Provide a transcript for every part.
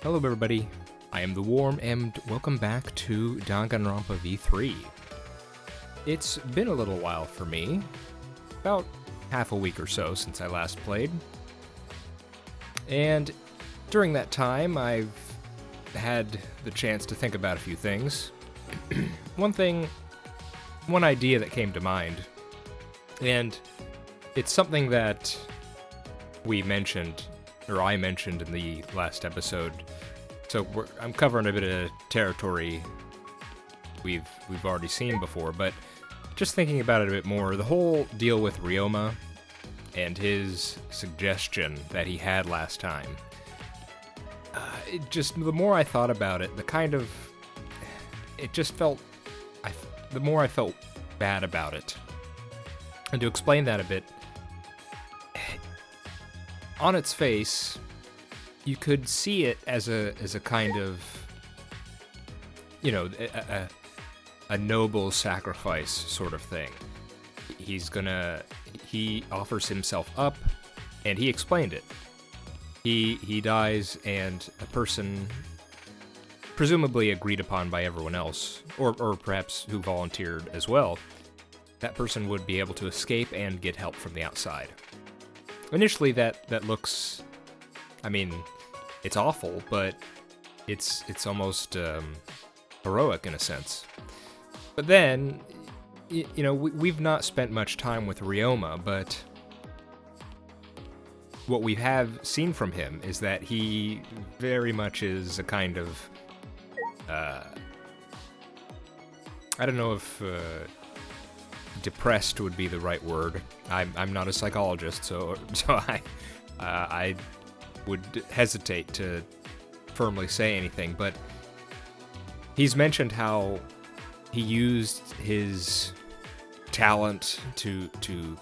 Hello everybody, I am the Worm and welcome back to Danganronpa V3. It's been a little while for me, about half a week or so since I last played. And during that time, I've had the chance to think about a few things. One idea that came to mind, and it's something that we mentioned, or I mentioned in the last episode. So I'm covering a bit of territory we've already seen before, but just thinking about it a bit more, the whole deal with Ryoma and his suggestion that he had last time. The more I thought about it, the more I felt bad about it. And to explain that a bit, on its face, you could see it as a kind of, a noble sacrifice sort of thing. He offers himself up, and he explained it. He dies, and a person, presumably agreed upon by everyone else, or perhaps who volunteered as well, that person would be able to escape and get help from the outside. Initially, that looks, it's awful, but it's almost heroic in a sense. But then, we've not spent much time with Ryoma, but what we have seen from him is that he very much is a kind of, I don't know if depressed would be the right word. I'm not a psychologist, so I would hesitate to firmly say anything, but he's mentioned how he used his talent to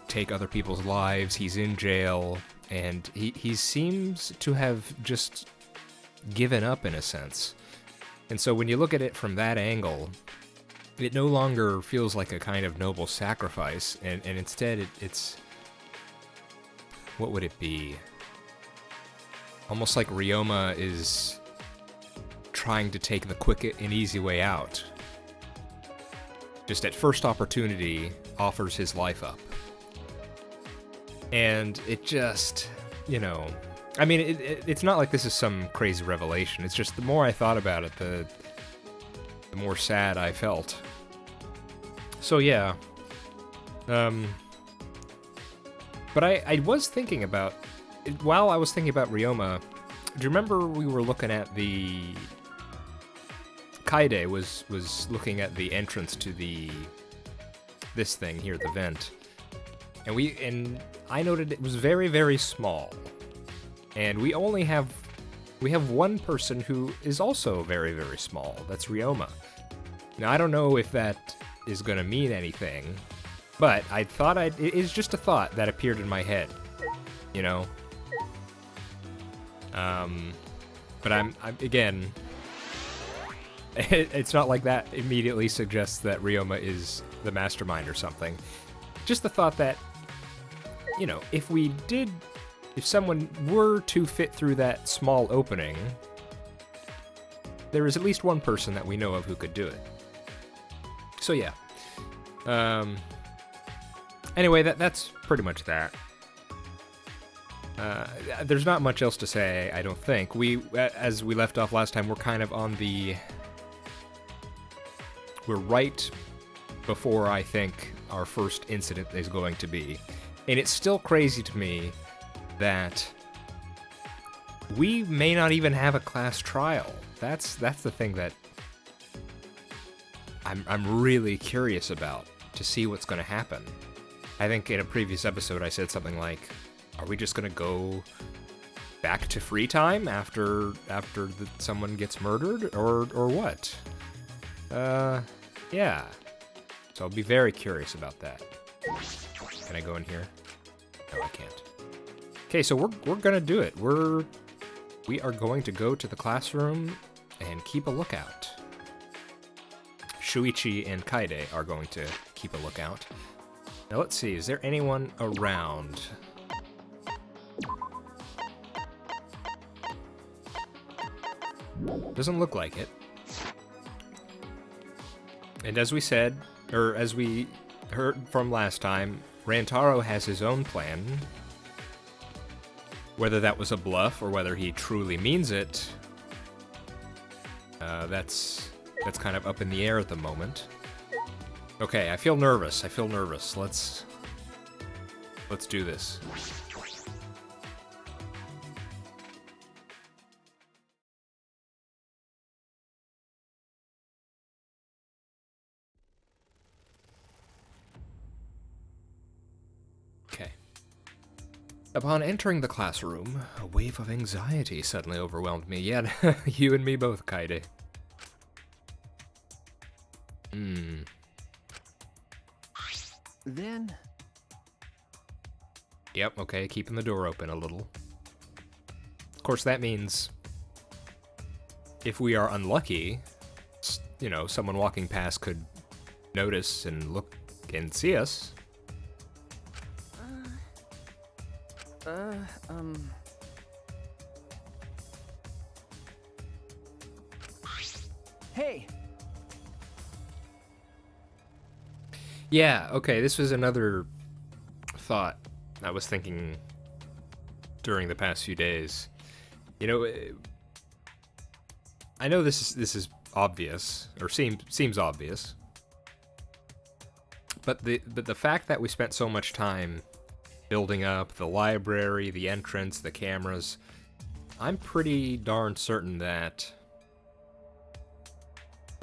take other people's lives. He's in jail, and he seems to have just given up in a sense. And so when you look at it from that angle, it no longer feels like a kind of noble sacrifice, and instead it's... what would it be? Almost like Ryoma is trying to take the quick and easy way out. Just at first opportunity, offers his life up. And it just, it's not like this is some crazy revelation. It's just the more I thought about it, the more sad I felt. So yeah. But I was thinking about, while I was thinking about Ryoma, do you remember we were looking at the... Kaide was looking at the entrance to this thing here, the vent. And I noted it was very, very small. And we have one person who is also very, very small. That's Ryoma. Now, I don't know if that is going to mean anything, but I thought it is just a thought that appeared in my head, But I'm again, it's not like that immediately suggests that Ryoma is the mastermind or something. Just the thought that, if someone were to fit through that small opening, there is at least one person that we know of who could do it. So yeah. Anyway, that's pretty much that. There's not much else to say, I don't think. As we left off last time, we're kind of we're right before I think our first incident is going to be. And it's still crazy to me that we may not even have a class trial. That's the thing that I'm really curious about, to see what's going to happen. I think in a previous episode I said something like, are we just going to go back to free time after someone gets murdered, or what? Yeah. So I'll be very curious about that. Can I go in here? No, I can't. Okay, so we're gonna do it. We are going to go to the classroom and keep a lookout. Shuichi and Kaide are going to keep a lookout. Now let's see, is there anyone around? Doesn't look like it. And as we said, or as we heard from last time, Rantaro has his own plan. Whether that was a bluff or whether he truly means it, that's kind of up in the air at the moment. Okay, I feel nervous. Let's do this. Okay. Upon entering the classroom, a wave of anxiety suddenly overwhelmed me. Yeah, you and me both, Kaede. Then... Yep, okay, keeping the door open a little. Of course, that means if we are unlucky, you know, someone walking past could notice and look and see us. Hey! Yeah, okay, this was another thought I was thinking during the past few days. You know, I know this is obvious, or seems obvious, but the fact that we spent so much time building up the library, the entrance, the cameras, I'm pretty darn certain that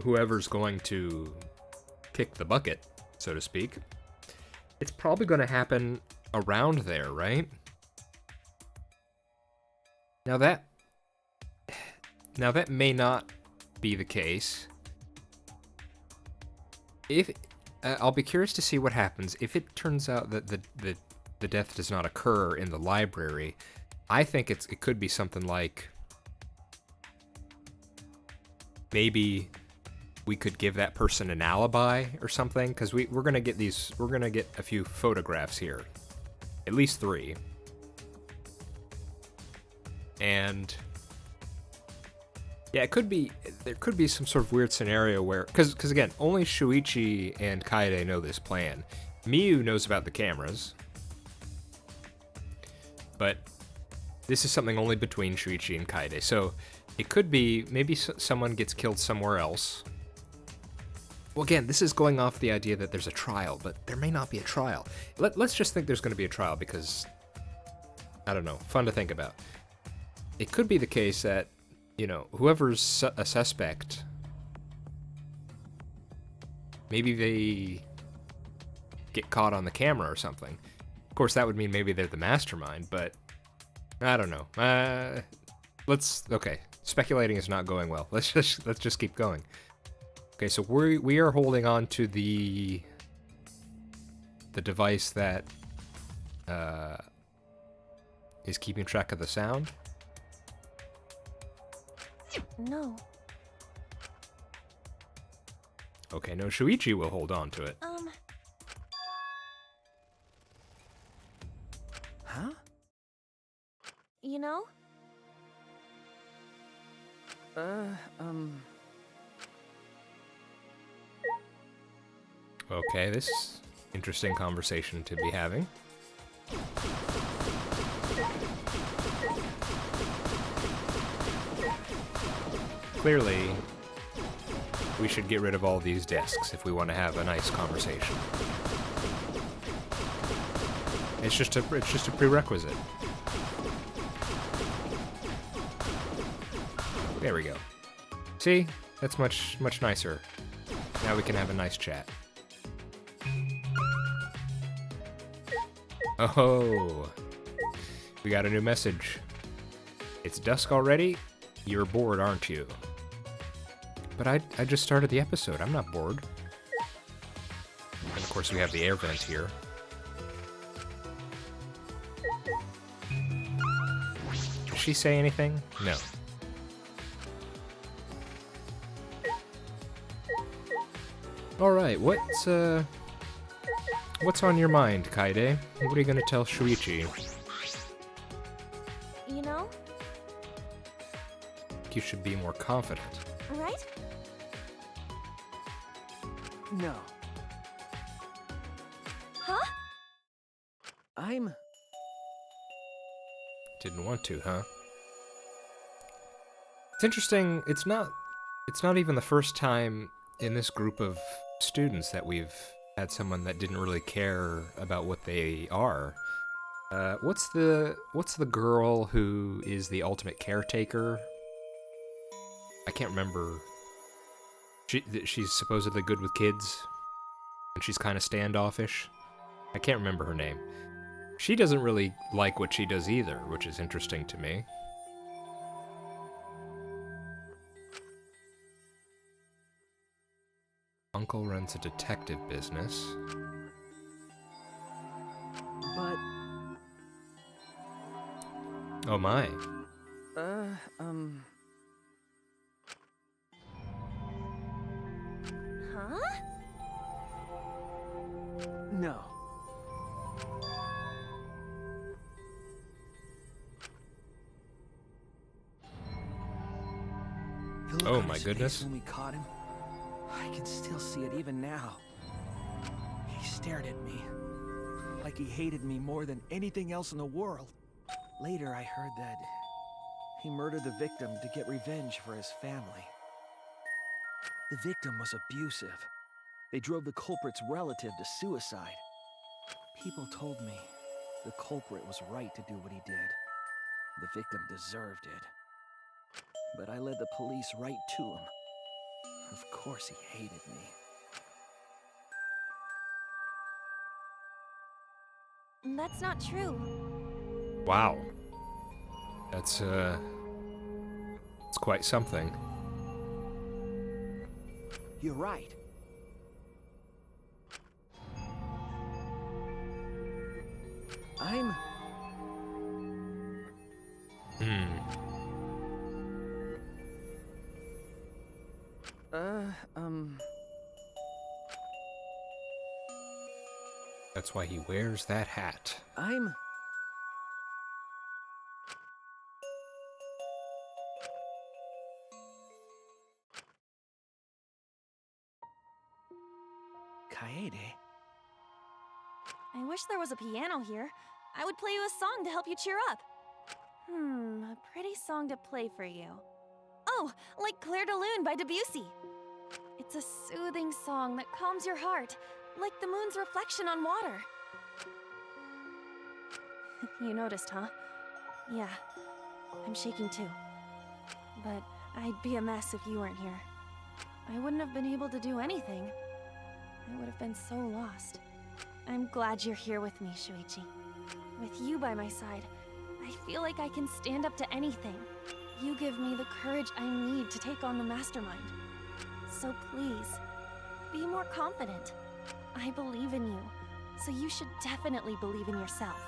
whoever's going to kick the bucket, so to speak, it's probably going to happen around there, right? Now that may not be the case. If I'll be curious to see what happens if it turns out that the death does not occur in the library. I think it could be something like maybe we could give that person an alibi or something, because we're gonna get a few photographs here, at least 3, and yeah, there could be some sort of weird scenario where, because again, only Shuichi and Kaede know this plan. Miyu knows about the cameras, but this is something only between Shuichi and Kaede, so it could be maybe someone gets killed somewhere else. Well, again, this is going off the idea that there's a trial, but there may not be a trial. Let's just think there's going to be a trial because, I don't know, fun to think about. It could be the case that, you know, whoever's a suspect, maybe they get caught on the camera or something. Of course, that would mean maybe they're the mastermind, but I don't know. Okay, speculating is not going well. Let's just keep going. Okay, so we are holding on to the device that is keeping track of the sound. No. Okay, no, Shuichi will hold on to it. Huh? You know? Okay, this is interesting conversation to be having. Clearly, we should get rid of all these discs if we want to have a nice conversation. It's just a prerequisite. There we go. See? That's much nicer. Now we can have a nice chat. Oh, we got a new message. It's dusk already? You're bored, aren't you? But I just started the episode. I'm not bored. And of course we have the air vent here. Did she say anything? No. Alright, what's on your mind, Kaede? What are you gonna tell Shuichi? You know? you should be more confident. Right? No. Huh? I'm... Didn't want to, huh? It's interesting, it's not even the first time in this group of students that we've had someone that didn't really care about what they are. What's the girl who is the ultimate caretaker? I can't remember. She's supposedly good with kids, and she's kind of standoffish. I can't remember her name. She doesn't really like what she does either, which is interesting to me. Uncle runs a detective business. But... Oh my. Huh? No. The look Oh on my his goodness. face when we caught him, I can still see it even now. He stared at me, like he hated me more than anything else in the world. Later I heard that he murdered the victim to get revenge for his family. The victim was abusive. They drove the culprit's relative to suicide. People told me the culprit was right to do what he did. The victim deserved it. But I led the police right to him. Of course he hated me. That's not true. Wow. That's it's quite something. You're right. I'm... That's why he wears that hat. I'm... Kaede? I wish there was a piano here. I would play you a song to help you cheer up. A pretty song to play for you. Oh, like Clair de Lune by Debussy. It's a soothing song that calms your heart, like the moon's reflection on water. You noticed, huh? Yeah, I'm shaking too. But I'd be a mess if you weren't here. I wouldn't have been able to do anything. I would have been so lost. I'm glad you're here with me, Shuichi. With you by my side, I feel like I can stand up to anything. You give me the courage I need to take on the mastermind. So please, be more confident. I believe in you, so you should definitely believe in yourself.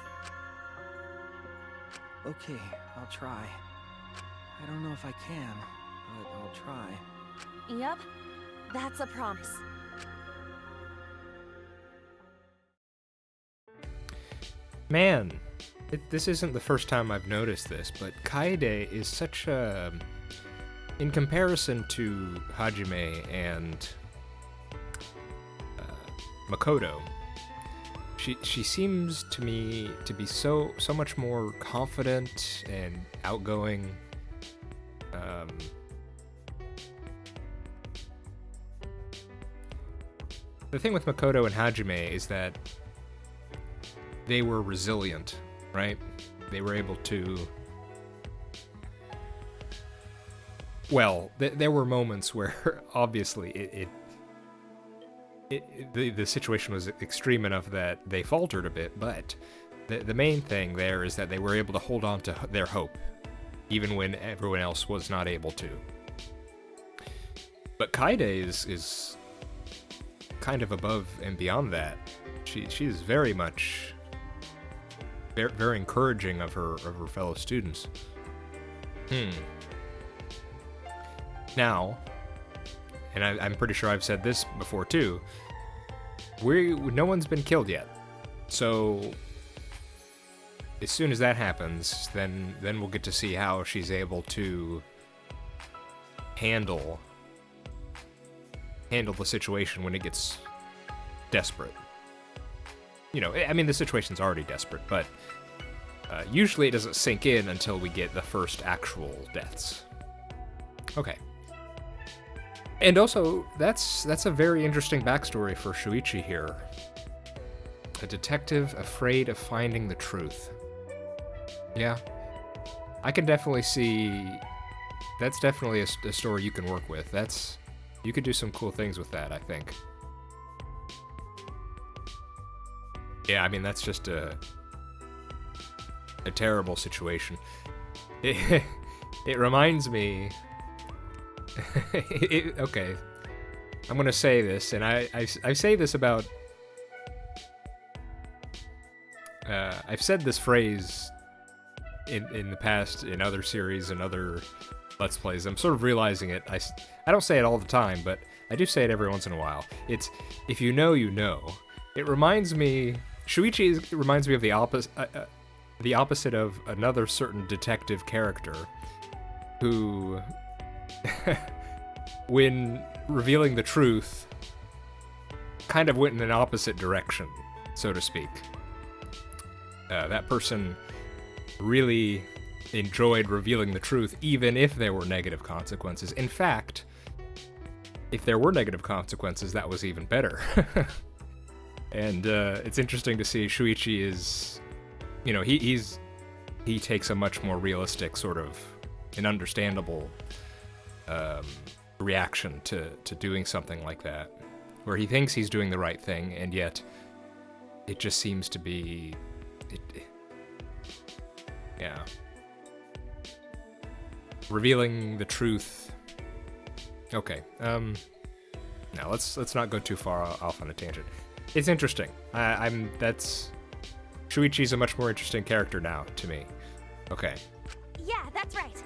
Okay, I'll try. I don't know if I can, but I'll try. Yep, that's a promise. Man, this isn't the first time I've noticed this, but Kaede is such a... In comparison to Hajime and Makoto, she seems to me to be so much more confident and outgoing. The thing with Makoto and Hajime is that they were resilient, right? They were able to... Well, there were moments where obviously the situation was extreme enough that they faltered a bit, but the main thing there is that they were able to hold on to their hope, even when everyone else was not able to. But Kaede is kind of above and beyond that. She is very much very encouraging of her fellow students. Now, and I'm pretty sure I've said this before too, no one's been killed yet. So as soon as that happens, then we'll get to see how she's able to handle the situation when it gets desperate. You know, I mean, the situation's already desperate, but usually it doesn't sink in until we get the first actual deaths. Okay. And also, that's a very interesting backstory for Shuichi here. A detective afraid of finding the truth. Yeah. I can definitely see... That's definitely a story you can work with. You could do some cool things with that, I think. Yeah, I mean, that's just a terrible situation. It reminds me... okay. I'm gonna say this, and I say this about... I've said this phrase in the past, in other series and other Let's Plays. I'm sort of realizing it. I don't say it all the time, but I do say it every once in a while. It's, if you know, you know. It reminds me... Shuichi reminds me of the opposite of another certain detective character who, when revealing the truth, kind of went in an opposite direction, so to speak. That person really enjoyed revealing the truth, even if there were negative consequences. In fact, if there were negative consequences, that was even better. And it's interesting to see Shuichi is, you know, he takes a much more realistic sort of an understandable reaction to doing something like that, where he thinks he's doing the right thing, and yet it just seems to be, yeah. Revealing the truth. Okay. Now let's not go too far off on a tangent. It's interesting. Shuichi's a much more interesting character now to me. Okay. Yeah, that's right.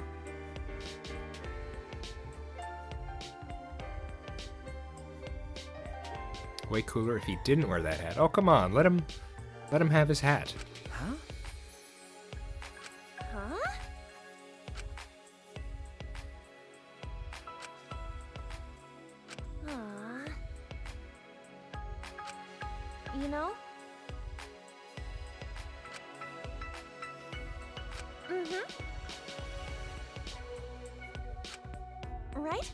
Way cooler if he didn't wear that hat. Oh, come on. Let him have his hat. Huh? Huh? Aw. You know? Mm-hmm. Right?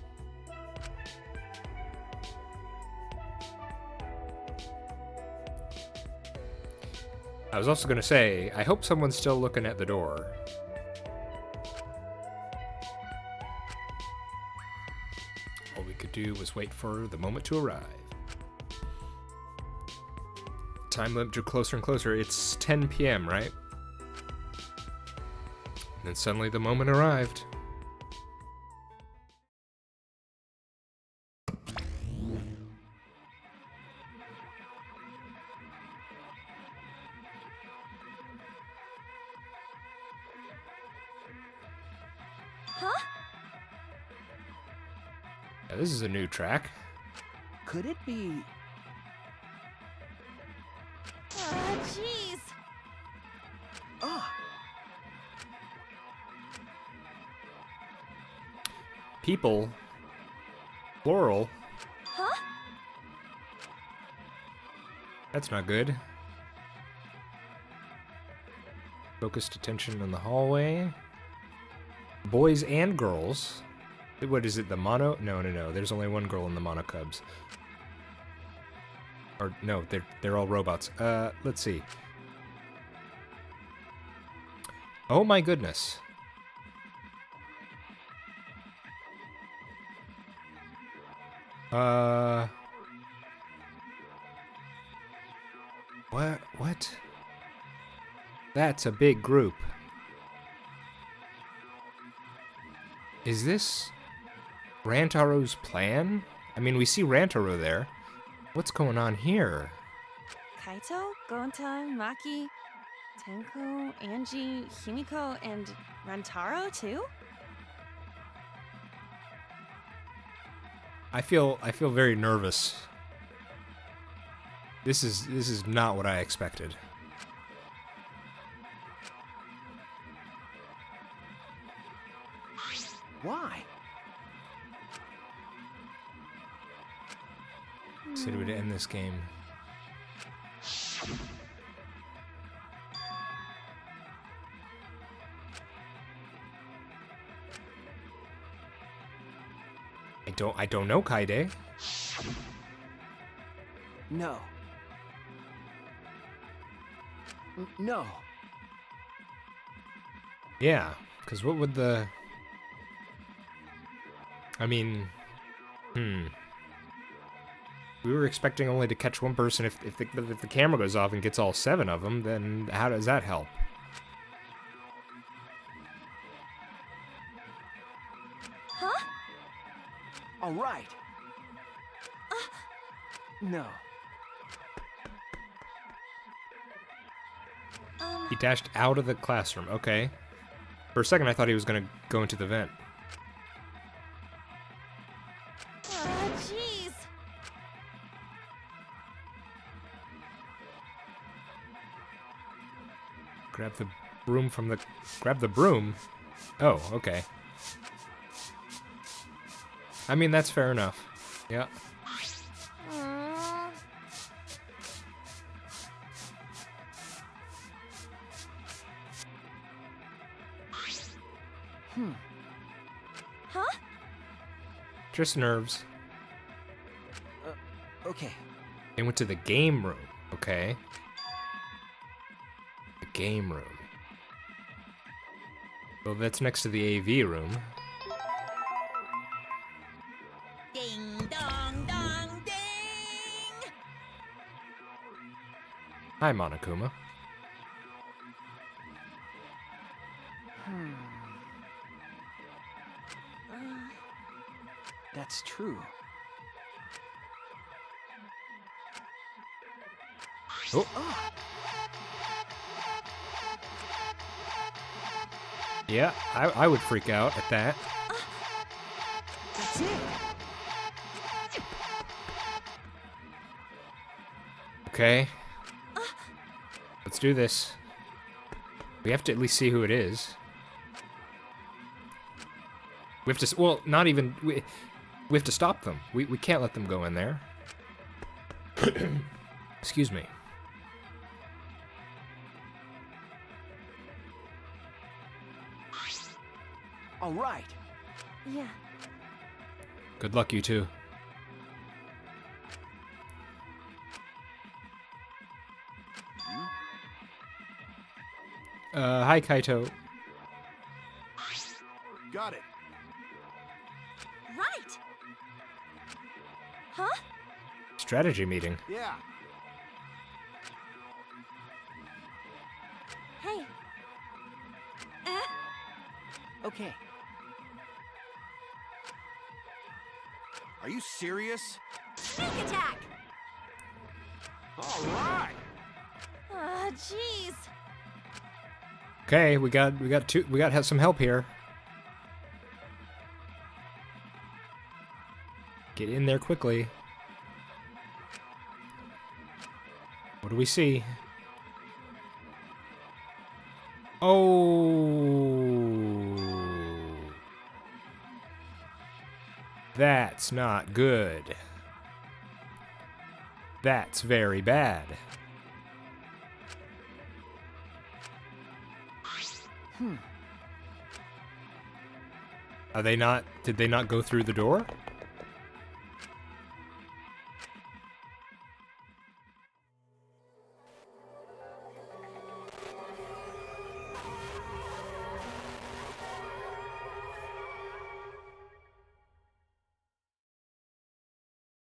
I was also gonna say, I hope someone's still looking at the door. All we could do was wait for the moment to arrive. Time limit drew closer and closer. It's 10 p.m., right? And then suddenly the moment arrived. Huh? Now, this is a new track. Could it be... Jeez. Ah, People. Plural. Huh? That's not good. Focused attention on the hallway. Boys and girls. What is it, the mono? No. There's only one girl in the mono cubs. Or, no, they're all robots. Let's see. Oh my goodness. What? That's a big group. Is this Rantaro's plan? I mean, we see Rantaro there. What's going on here? Kaito, Gonta, Maki, Tenko, Angie, Himiko, and Rantaro too? I feel very nervous. This is not what I expected. why? Said it would end this game. I don't know, Kaide. No. No. Yeah, because what would the... I mean... We were expecting only to catch one person. If the camera goes off and gets all 7 of them, then how does that help? Huh? All right. No. He dashed out of the classroom. Okay. For a second, I thought he was going to go into the vent. Jeez. Grab the broom from the... Grab the broom? Oh, okay. I mean, that's fair enough. Yeah. Huh? Just nerves. Okay. They went to the game room. Okay. The game room. Well, that's next to the AV room. Ding dong dong ding. Hi, Monokuma. That's true. Oh. Yeah, I would freak out at that. That's it. Okay. Let's do this. We have to at least see who it is. We have to... Well, not even... We have to stop them. We can't let them go in there. Excuse me. All right. Yeah. Good luck, you two. Hi, Kaito. Got it. Right. Huh? Strategy meeting. Yeah. Hey. Okay. Are you serious? Sneak attack. All right. Jeez. Okay, we got some help here. Get in there quickly. What do we see? Oh. That's not good. That's very bad. Are they not... Did they not go through the door?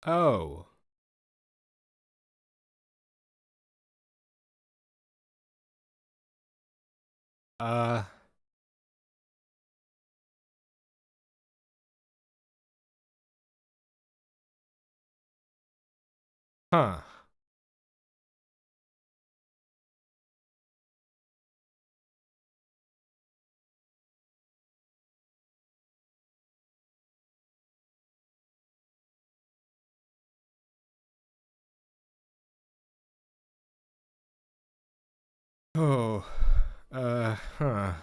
Oh. Huh. Oh. Huh.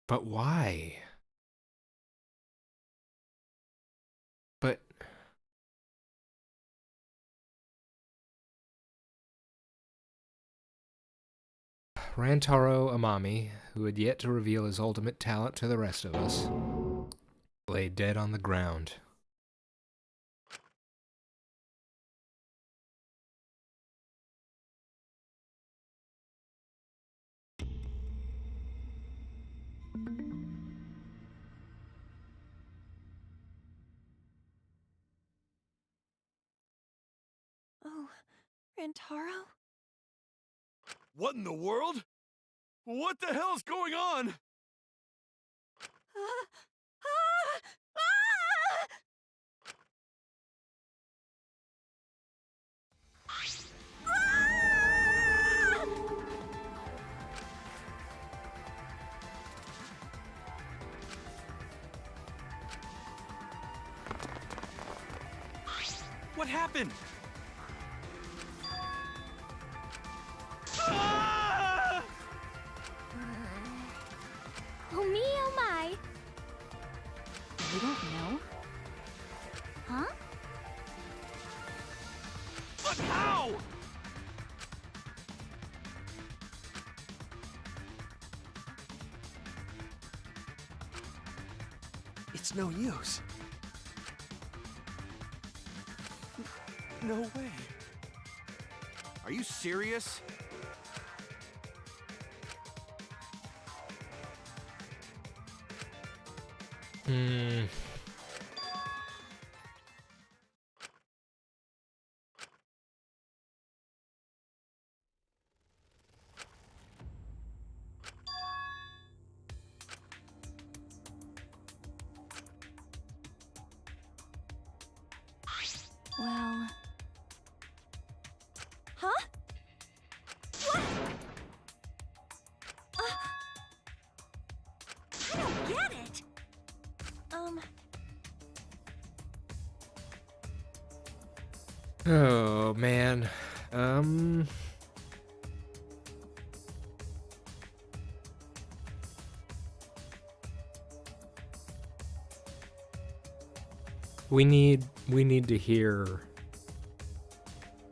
But why? But... Rantaro Amami, who had yet to reveal his ultimate talent to the rest of us, lay dead on the ground. Oh, Rantaro? What in the world? What the hell's going on? Ah! Ah! Ah! Ah! What happened? Ah! Oh me, oh my! You don't know? Huh? But how? It's no use. No way. Are you serious? Hmm. Well... Huh? What? I don't get it! Oh, man. We need to hear...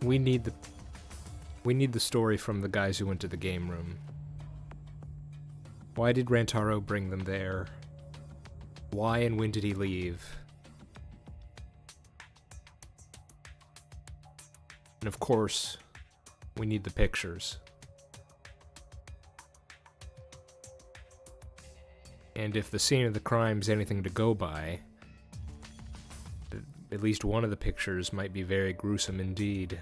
We need the story from the guys who went to the game room. Why did Rantaro bring them there? Why and when did he leave? And of course, we need the pictures. And if the scene of the crime's anything to go by, at least one of the pictures might be very gruesome indeed.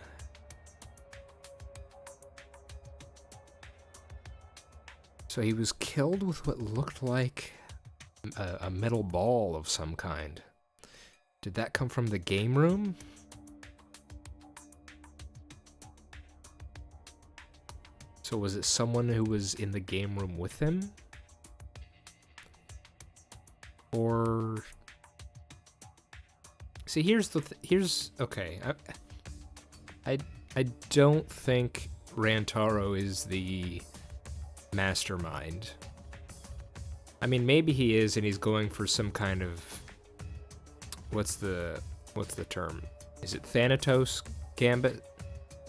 So he was killed with what looked like a metal ball of some kind. Did that come from the game room? So was it someone who was in the game room with him? Or... See, here's okay. I don't think Rantaro is the mastermind. I mean, maybe he is, and he's going for some kind of what's the term? Is it Thanatos Gambit?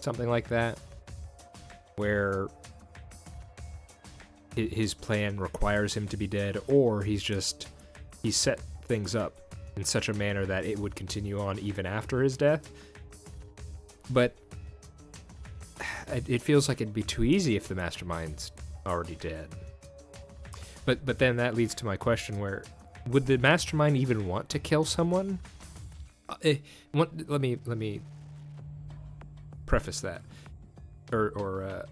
Something like that, where his plan requires him to be dead, or he set things up in such a manner that it would continue on even after his death. But it feels like it'd be too easy if the mastermind's already dead. But then that leads to my question: where would the mastermind even want to kill someone? Let me preface that, or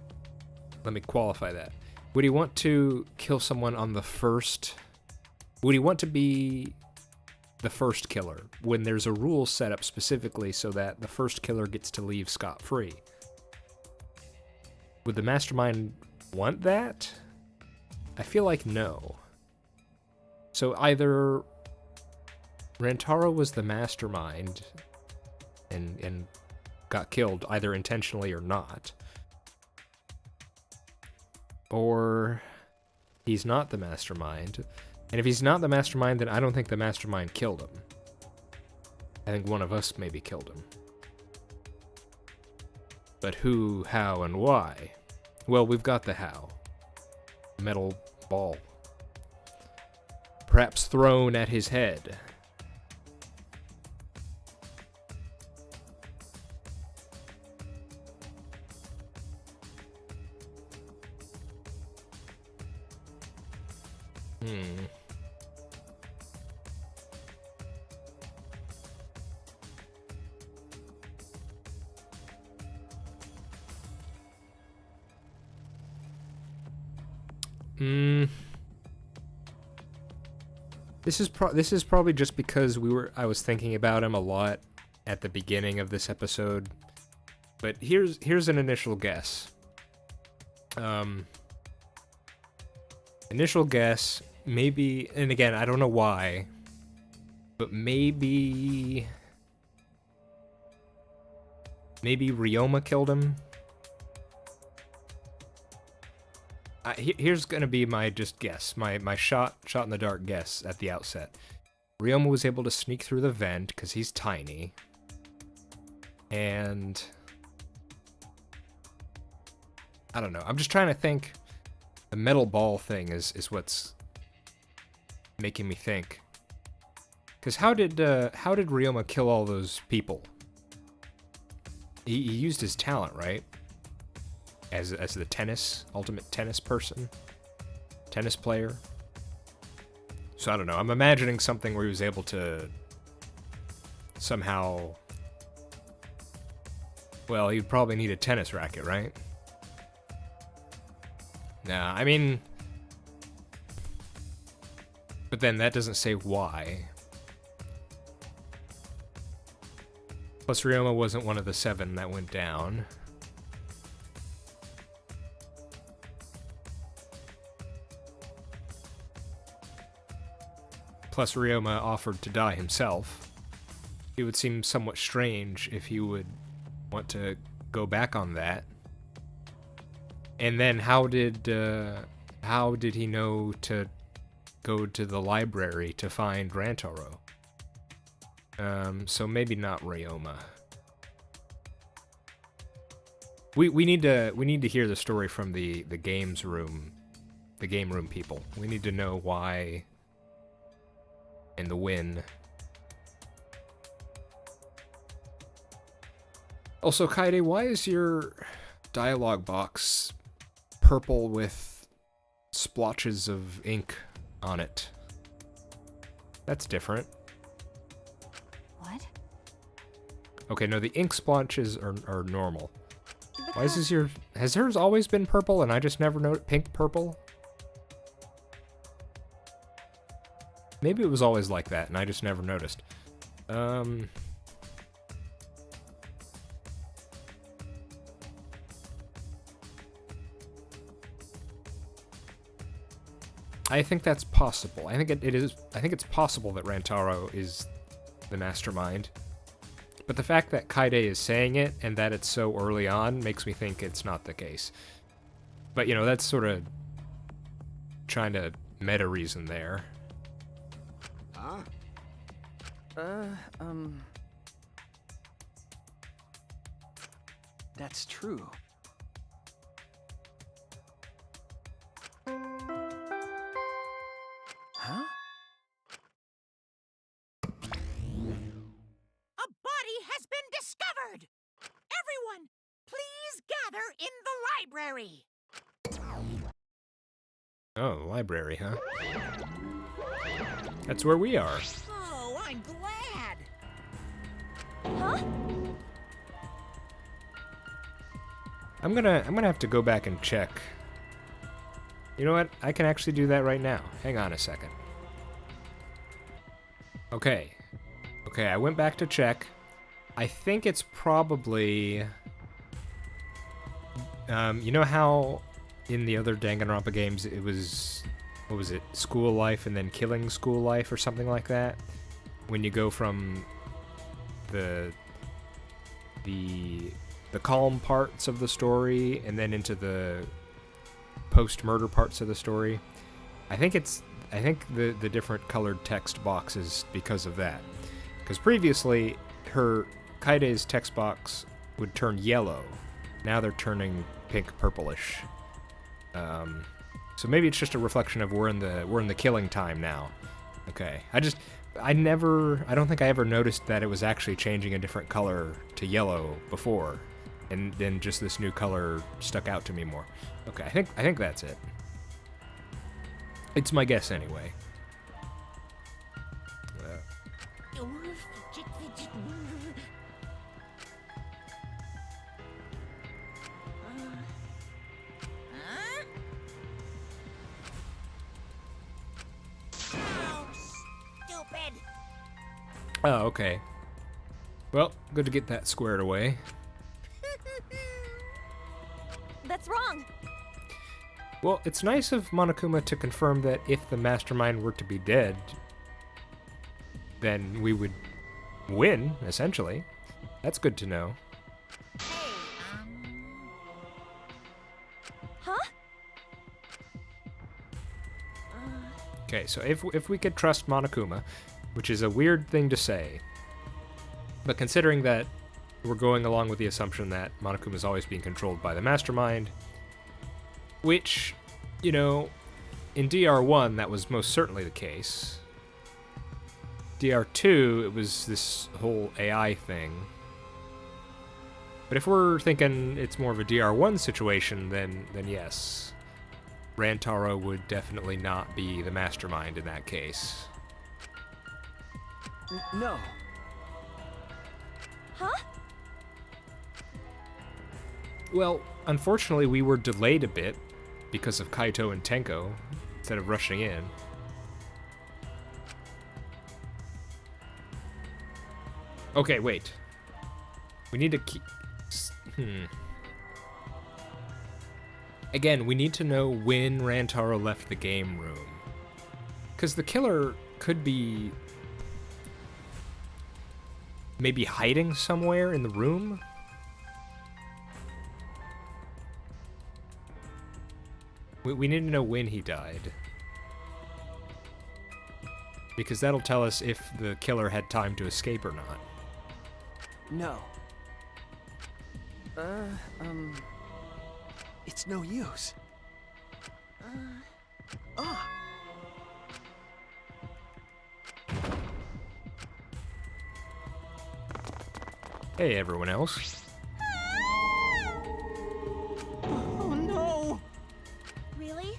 let me qualify that. Would he want to kill someone on the first? Would he want to be the first killer when there's a rule set up specifically so that the first killer gets to leave scot-free? Would the mastermind want that? I feel like no. So either Rantaro was the mastermind and got killed either intentionally or not, or he's not the mastermind. And if he's not the mastermind, then I don't think the mastermind killed him. I think one of us maybe killed him. But who, how, and why? Well, we've got the how. Metal ball. Perhaps thrown at his head. This is probably just because I was thinking about him a lot at the beginning of this episode. But here's an initial guess. Initial guess, maybe, and again, I don't know why, but maybe Ryoma killed him. Here's gonna be my just guess, my shot in the dark guess at the outset. Ryoma was able to sneak through the vent because he's tiny, and I don't know. I'm just trying to think. The metal ball thing is what's making me think. Because how did Ryoma kill all those people? He used his talent, right? As the ultimate tennis person, tennis player. So I don't know. I'm imagining something where he was able to somehow. Well, he'd probably need a tennis racket, right? Nah, I mean, but then that doesn't say why. Plus, Ryoma wasn't one of the 7 that went down. Plus, Ryoma offered to die himself. It would seem somewhat strange if he would want to go back on that. And then how did he know to go to the library to find Rantaro? So maybe not Ryoma. We need to hear the story from the game room people. We need to know why and the when. Also, Kaede, why is your dialogue box purple with splotches of ink on it? That's different. What? Okay, no, the ink splotches are normal. Why is this has hers always been purple and I just never noticed pink purple? Maybe it was always like that and I just never noticed. I think that's possible. I think it is. I think it's possible that Rantaro is the mastermind. But the fact that Kaede is saying it and that it's so early on makes me think it's not the case. But, you know, that's sort of trying to meta reason there. Huh? That's true. Huh? A body has been discovered! Everyone, please gather in the library! Oh, library, huh? That's where we are. Oh, I'm glad! Huh? I'm gonna have to go back and check. You know what? I can actually do that right now. Hang on a second. Okay. Okay, I went back to check. I think it's probably... you know how in the other Danganronpa games it was... What was it? School life and then killing school life or something like that? When you go from the calm parts of the story and then into the post-murder parts of the story. I think the different colored text box is because of that. Because previously, Kaide's text box would turn yellow. Now they're turning pink purplish. So maybe it's just a reflection of we're in the killing time now. Okay. I don't think I ever noticed that it was actually changing a different color to yellow before. And then just this new color stuck out to me more. Okay, I think that's it. It's my guess anyway. Oh, stupid! Oh, okay. Well, good to get that squared away. That's wrong. Well, it's nice of Monokuma to confirm that if the mastermind were to be dead, then we would win, essentially. That's good to know. Hey, Huh? Okay, so if we could trust Monokuma, which is a weird thing to say, but considering that we're going along with the assumption that Monokuma is always being controlled by the mastermind, which, you know, in DR1 that was most certainly the case. DR2, it was this whole AI thing. But if we're thinking it's more of a DR1 situation, then yes. Rantaro would definitely not be the mastermind in that case. No. Huh? Well, unfortunately we were delayed a bit because of Kaito and Tenko instead of rushing in. Okay, wait. We need to keep... Again, we need to know when Rantaro left the game room. Because the killer could be... maybe hiding somewhere in the room? We need to know when he died. Because that'll tell us if the killer had time to escape or not. No. It's no use. Hey, everyone else. Oh no! Really?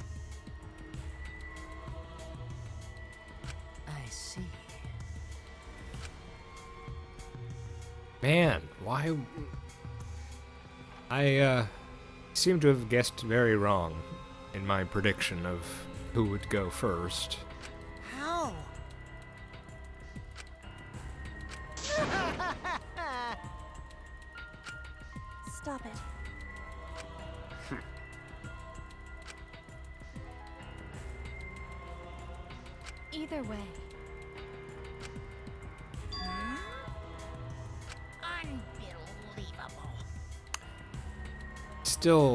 I see. Man, why... I seem to have guessed very wrong in my prediction of who would go first. how? Stop it. Either way. Unbelievable.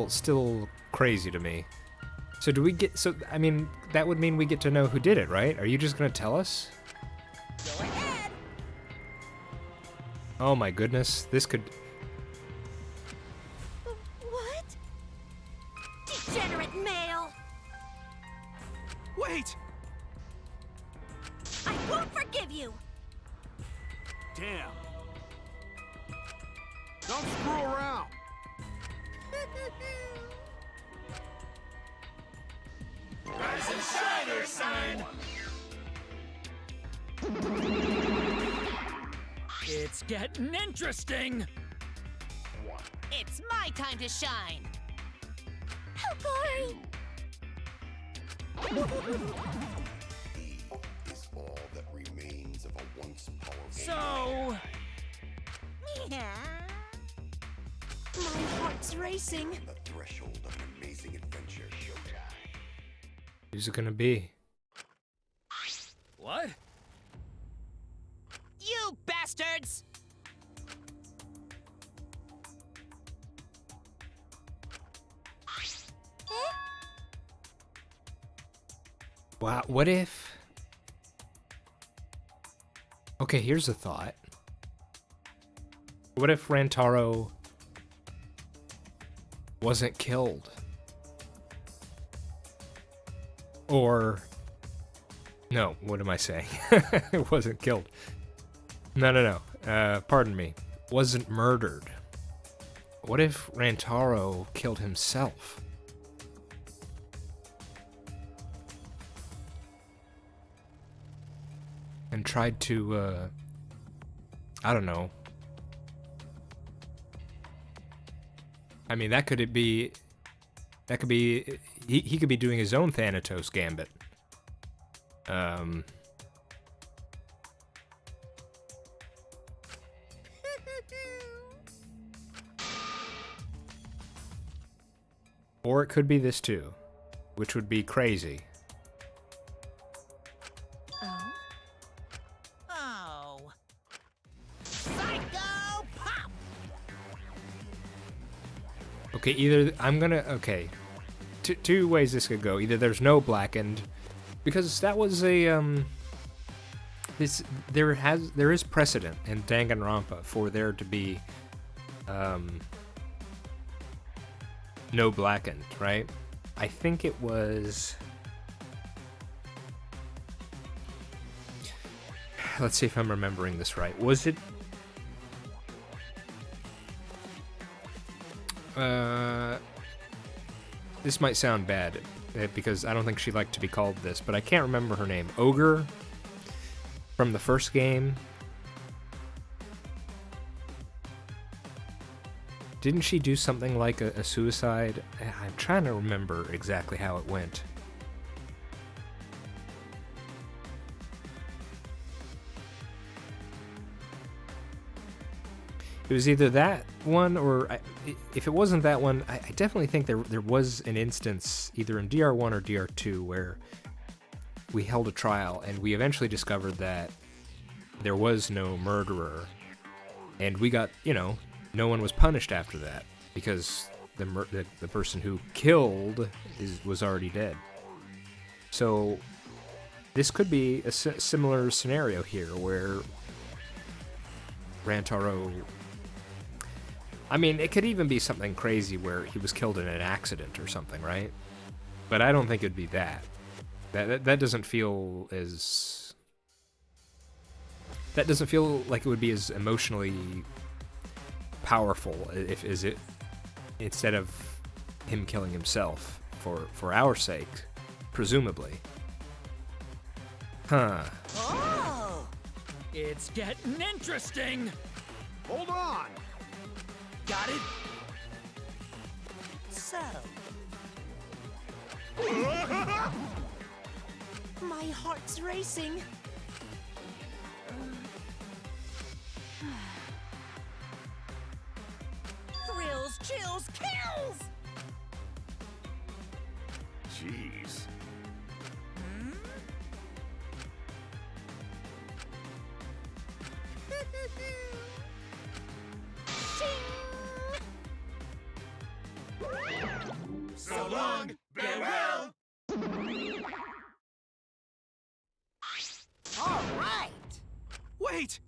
Still crazy to me. So do we get... So, I mean, that would mean we get to know who did it, right? Are you just gonna tell us? Go ahead. Oh my goodness, this could... What? Degenerate male. Wait! I won't forgive you. Damn. Don't screw around. Rise and shine, Earthsign. It's getting interesting! It's my time to shine. Help, Awry! He is all that remains of a once powerful So, Yeah. My heart's racing. on the threshold of an amazing adventure. Who's it gonna be? what? You bastards! Wow, what if... Okay, here's a thought. What if Rantaro wasn't killed? Or... No, what am I saying? It wasn't killed. No. Pardon me. Wasn't murdered. What if Rantaro killed himself? And tried to, I don't know. I mean, that could be... He could be doing his own Thanatos gambit. Or it could be this too, which would be crazy. Oh. Oh. Psycho pop! Okay, either okay. Two ways this could go. Either there's no blackened, because that was a there is precedent in Danganronpa for there to be no blackened, right? I think it was... Let's see if I'm remembering this right. Was it... This might sound bad, because I don't think she liked to be called this, but I can't remember her name. Ogre? From the first game? Didn't she do something like a suicide? I'm trying to remember exactly how it went. It was either that one, or if it wasn't that one, I definitely think there was an instance, either in DR1 or DR2, where we held a trial and we eventually discovered that there was no murderer, and we got, no one was punished after that because the person who killed was already dead. So this could be a similar scenario here where Rantaro... I mean, it could even be something crazy where he was killed in an accident or something, right? But I don't think it'd be that. That doesn't feel as... That doesn't feel like it would be as emotionally powerful is it instead of him killing himself for our sake, presumably. Huh. Oh! It's getting interesting. Hold on! Got it? So... My heart's racing. Thrills, chills, kills! Jeez. So long, farewell! All right! Wait!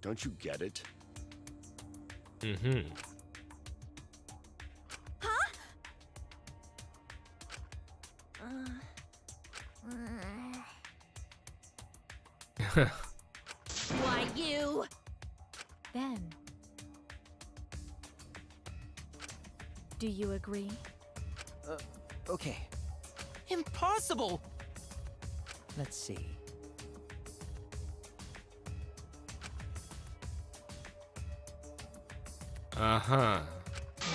Don't you get it? Mm-hmm. Huh? Why, you? Ben. Do you agree? Okay. Impossible! Let's see. Uh-huh.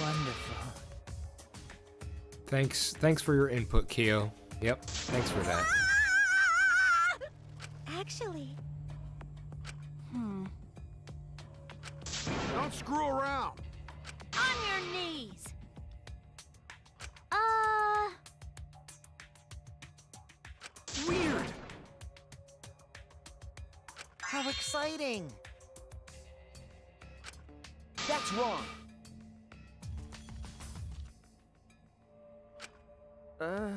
Wonderful. Thanks for your input, Kyo. Yep, thanks for that. Actually, Don't screw around! On your knees! Weird! How exciting! That's wrong. huh?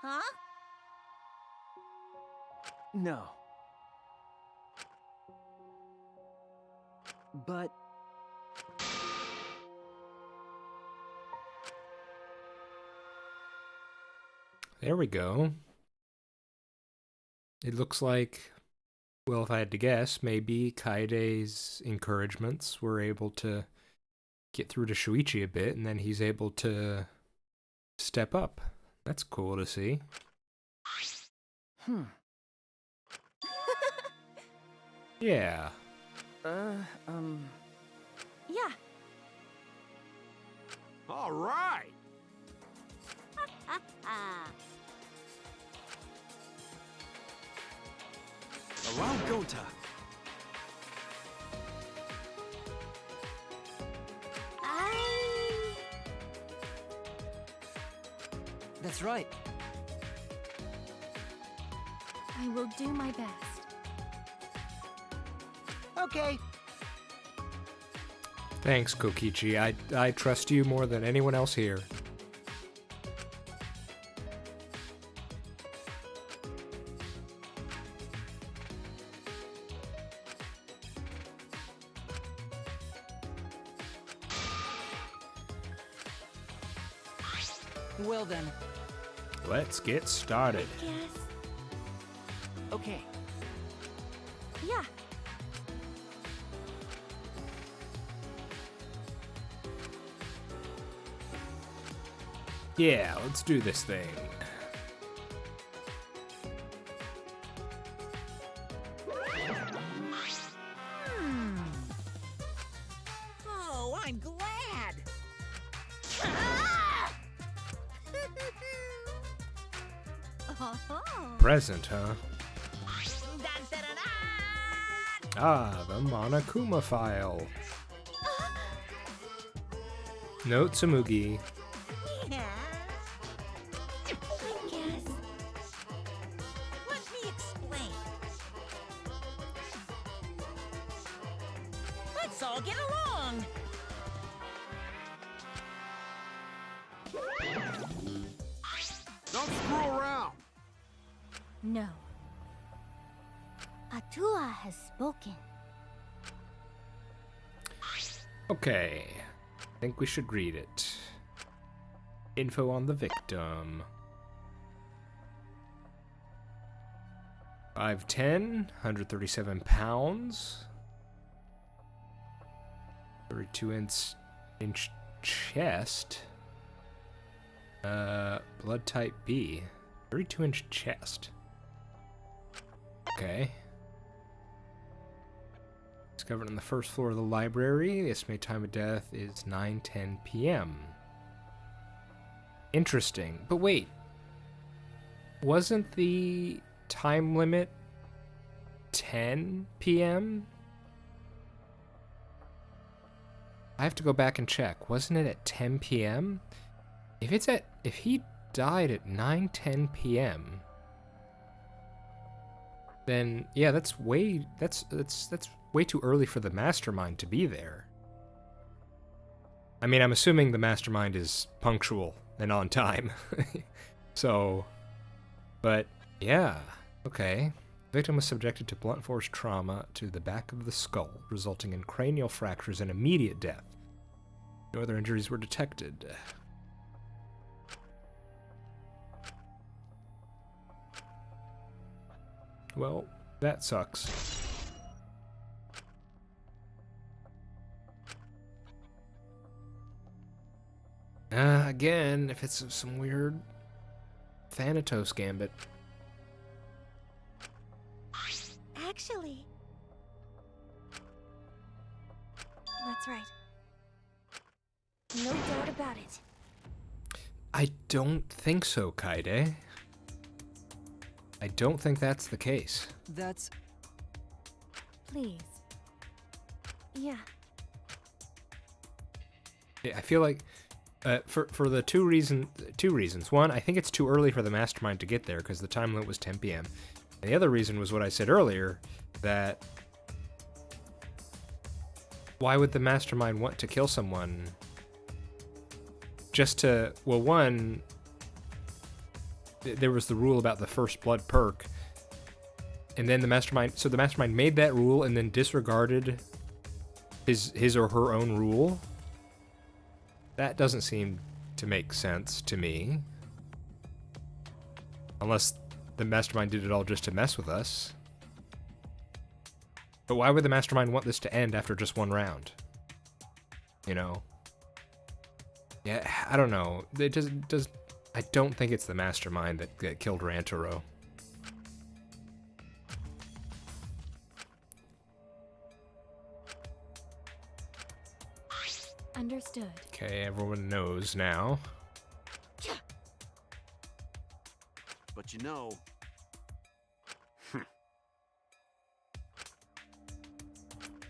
Huh? No. But... There we go. It looks like, well, if I had to guess, maybe Kaide's encouragements were able to get through to Shuichi a bit, and then he's able to step up. That's cool to see. Yeah. Yeah. All right. Around Gota. That's right. I will do my best. Okay. Thanks, Kokichi. I trust you more than anyone else here. Well then. Let's get started. Yes. Okay. Yeah. Yeah, let's do this thing. Oh, I'm glad. Present, huh? Dun-dun-dun-dun! Ah, the Monokuma file. Note Tsumugi. Yeah. I guess. Let me explain. Let's all get along. Don't screw around. No. Atua has spoken. Okay, I think we should read it. Info on the victim. 5'10", 137 pounds. 32-inch chest. Blood type B. 32-inch chest. Okay. Discovered on the first floor of the library. The estimated time of death is 9:10 p.m. Interesting. But wait. Wasn't the time limit 10 p.m.? I have to go back and check. Wasn't it at 10 p.m.? If he died at 9:10 p.m., then yeah, that's way too early for the mastermind to be there. I mean, I'm assuming the mastermind is punctual and on time. So, but yeah, okay. Victim was subjected to blunt force trauma to the back of the skull, resulting in cranial fractures and immediate death. No other injuries were detected. Well, that sucks. Again, if it's some weird Thanatos gambit. Actually. That's right. No doubt about it. I don't think so, Kaide. I don't think that's the case. That's... Please. Yeah. I feel like for the two reasons. One, I think it's too early for the mastermind to get there because the time limit was 10 p.m. And the other reason was what I said earlier, that why would the mastermind want to kill someone just to, well, one, there was the rule about the first blood perk, and then the mastermind made that rule and then disregarded his or her own rule. That doesn't seem to make sense to me. Unless the mastermind did it all just to mess with us. But why would the mastermind want this to end after just one round? You know? Yeah, I don't know. It does. I don't think it's the mastermind that killed Rantaro. Understood. Okay, everyone knows now. But you know,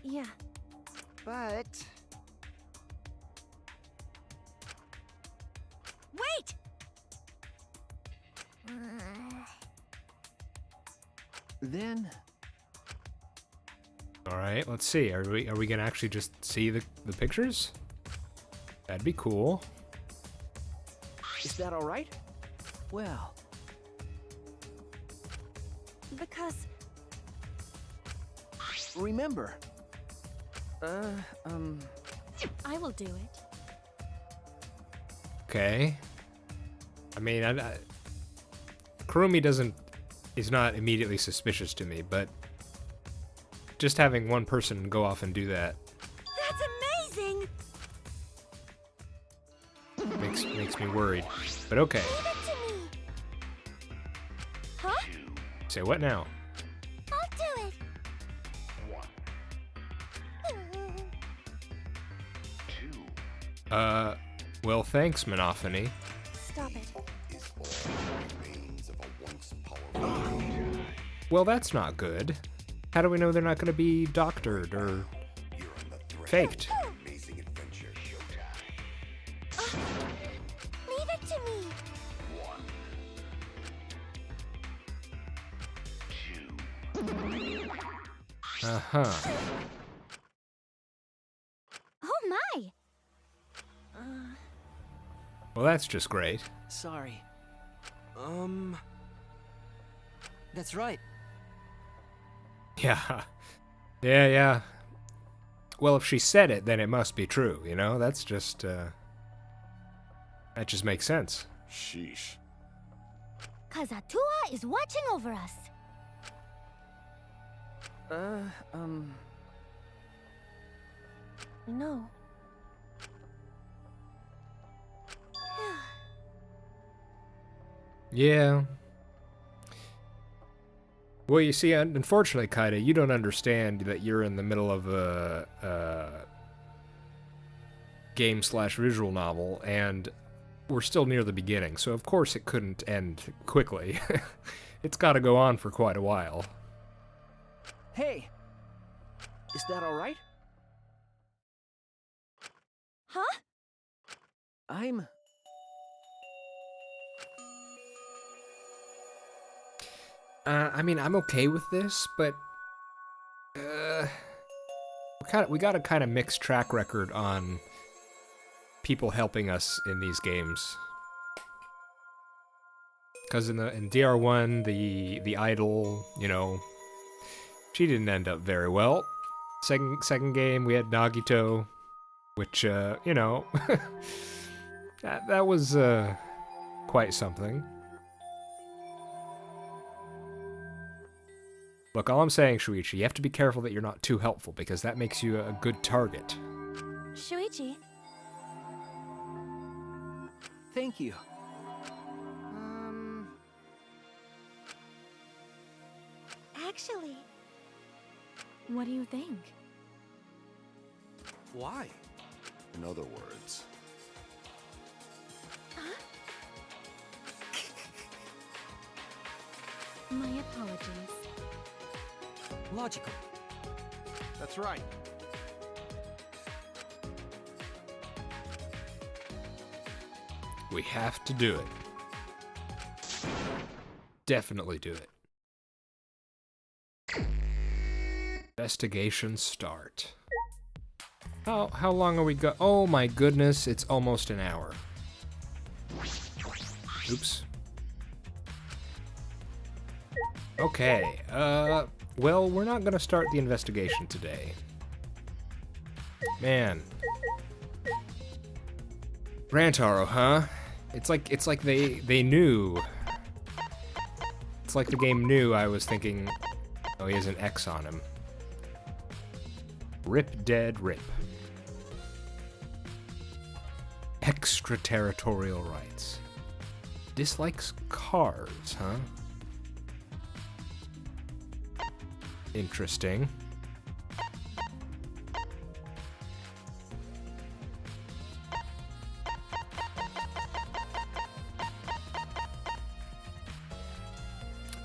Yeah. But... Wait! Then... All right, let's see. Are we gonna actually just see the pictures? That'd be cool. Is that all right? Well... Because Remember... I will do it. Okay. I mean, Kurumi is not immediately suspicious to me, but just having one person go off and do that That's amazing! makes me worried. But okay. Leave it to me! Huh? Say what now? I'll do it! Well, thanks, Monophony. stop it. Is all that remains of a once powerful. Well, that's not good. How do we know they're not going to be doctored or You're on the thread faked? of an amazing adventure. Showtime. Leave it to me! Uh-huh. Oh my! Well, that's just great. Sorry. That's right. Yeah. Yeah. Well, if she said it, then it must be true, you know? That's just, that just makes sense. sheesh. Kazatua is watching over us. No. Yeah. Well, you see, unfortunately, Kaida, you don't understand that you're in the middle of a game/visual novel, and we're still near the beginning, so of course it couldn't end quickly. It's got to go on for quite a while. Hey! Is that all right? Huh? I'm... I mean, I'm okay with this, but we got a kind of mixed track record on people helping us in these games. Because in DR1, the idol, you know, she didn't end up very well. Second game, we had Nagito, which you know, that was quite something. Look, all I'm saying, Shuichi, you have to be careful that you're not too helpful, because that makes you a good target. Shuichi. Thank you. Actually, What do you think? Why? In other words, My apologies. Logical. That's right. We have to do it. Definitely do it. Investigation start. How long are we go? Oh my goodness, it's almost an hour. Oops. Okay, well, we're not gonna start the investigation today. Man. Rantaro, huh? It's like they knew. It's like the game knew I was thinking, oh, he has an X on him. Rip dead rip. Extraterritorial rights. Dislikes cars, huh? Interesting.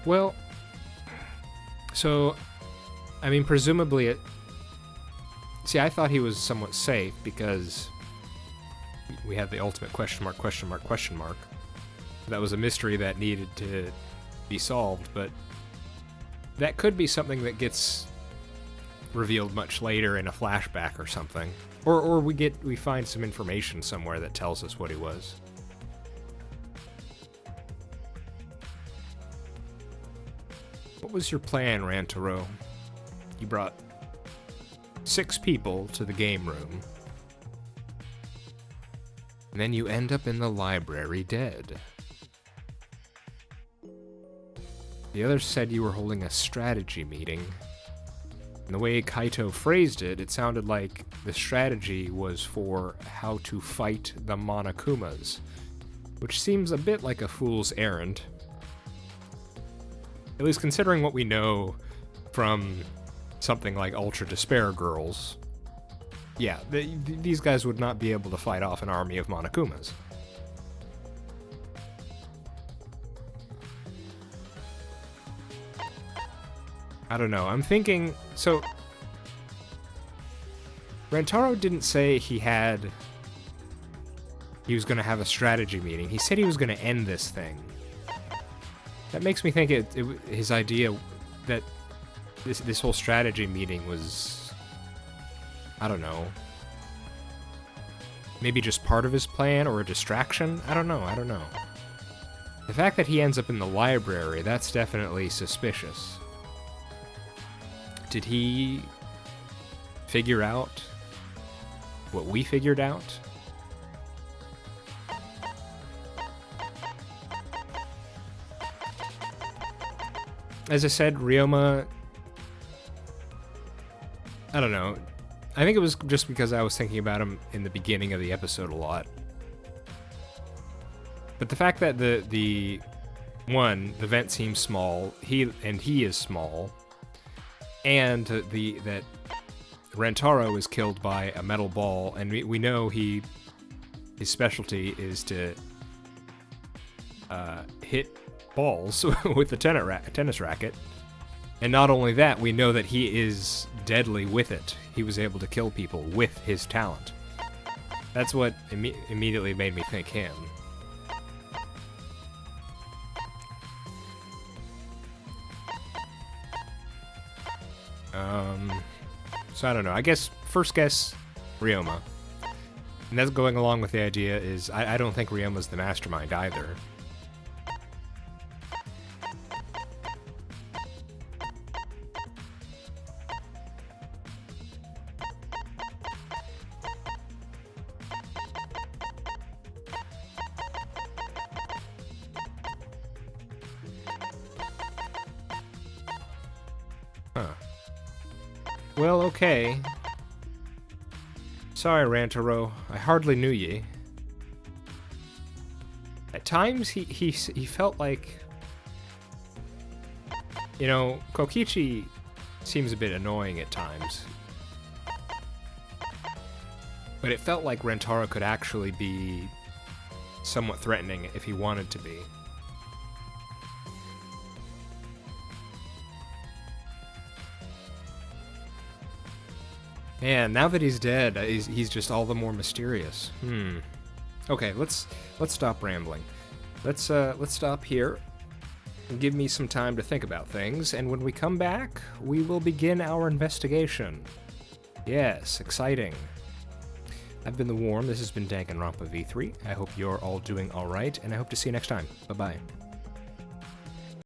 Well, so, I mean, presumably it... See, I thought he was somewhat safe because we had the ultimate question mark, question mark, question mark. That was a mystery that needed to be solved, but that could be something that gets revealed much later in a flashback or something. Or we find some information somewhere that tells us what he was. What was your plan, Rantaro? You brought 6 people to the game room. And then you end up in the library dead. The others said you were holding a strategy meeting. And the way Kaito phrased it, it sounded like the strategy was for how to fight the Monokumas, which seems a bit like a fool's errand. At least considering what we know from something like Ultra Despair Girls. Yeah, these guys would not be able to fight off an army of Monokumas. I don't know, I'm thinking... So... Rantaro didn't say he was gonna have a strategy meeting. He said he was gonna end this thing. That makes me think his idea that this whole strategy meeting was, I don't know, maybe just part of his plan or a distraction? I don't know. The fact that he ends up in the library, that's definitely suspicious. Did he figure out what we figured out? As I said, Ryoma... I don't know. I think it was just because I was thinking about him in the beginning of the episode a lot. But the fact that the vent seems small, he is small, and that Rantaro is killed by a metal ball, and we know his specialty is to hit balls with the tennis racket. And not only that, we know that he is deadly with it. He was able to kill people with his talent. That's what immediately made me think him. So I don't know. I guess first guess, Ryoma. And that's going along with the idea is I don't think Ryoma's the mastermind either. Well, okay. Sorry, Rantaro. I hardly knew ye. At times, he felt like... You know, Kokichi seems a bit annoying at times. But it felt like Rantaro could actually be somewhat threatening if he wanted to be. Man, now that he's dead, he's just all the more mysterious. Okay, let's stop rambling. Let's stop here and give me some time to think about things, and when we come back, we will begin our investigation. Yes, exciting. I've been The Worm, this has been Danganronpa V3. I hope you're all doing alright, and I hope to see you next time. Bye-bye.